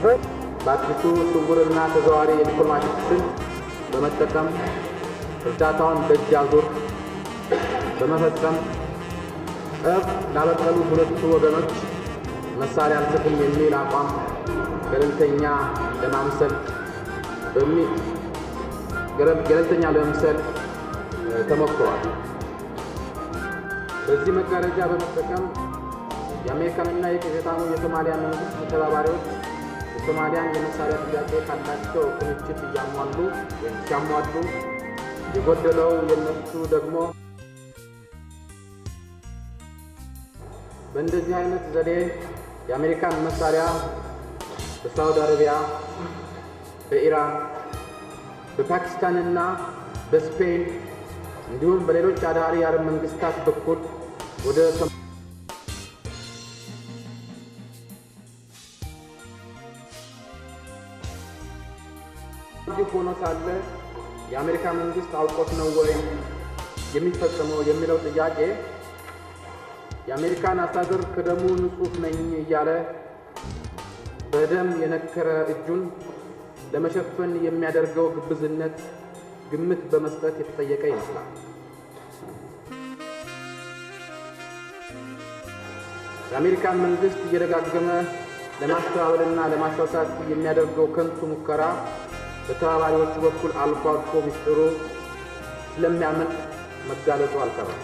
በአዲሱ ስውርና ተዘዋዋሪ የዲፕሎማቲክ ስልት በመጠቀም እርዳታውን በእጅ አዙር በመፈጸም ጠብ ላበቀሉ ሁለቱ ወገኖች መሳሪያ አልሰጥም የሚል አቋም ገለልተኛ ለመምሰል ተሞክሯል። በዚህ መጋረጃ በመጠቀም የአሜሪካንና የቄጣሙ የሶማሊያ መንግስት ተባባሪዎች የሶማሊያን የመሳሪያ ጥያቄ ካላቸው ክምችት ሲያሟሉ የጎደለው የነሱ ደግሞ በእንደዚህ አይነት ዘዴ የአሜሪካን መሳሪያ በሳውዲ አረቢያ፣ በኢራን፣ በፓኪስታንና በስፔን እንዲሁም በሌሎች አዳሪ የአረብ መንግስታት በኩል ወደ ሆኖ ሳለ የአሜሪካ መንግስት አውቆት ነው ወይ የሚፈጸመው የሚለው ጥያቄ የአሜሪካን አስተዳደር ከደሙ ንጹህ ነኝ እያለ በደም የነከረ እጁን ለመሸፈን የሚያደርገው ግብዝነት ግምት በመስጠት የተጠየቀ ይመስላል። የአሜሪካን መንግስት እየደጋገመ ለማስተባበልና ለማሳሳት የሚያደርገው ከንቱ ሙከራ በተባባሪዎቹ በኩል አልፎ አልፎ ሚስጥሩ ስለሚያመልጥ መጋለጡ አልቀረም።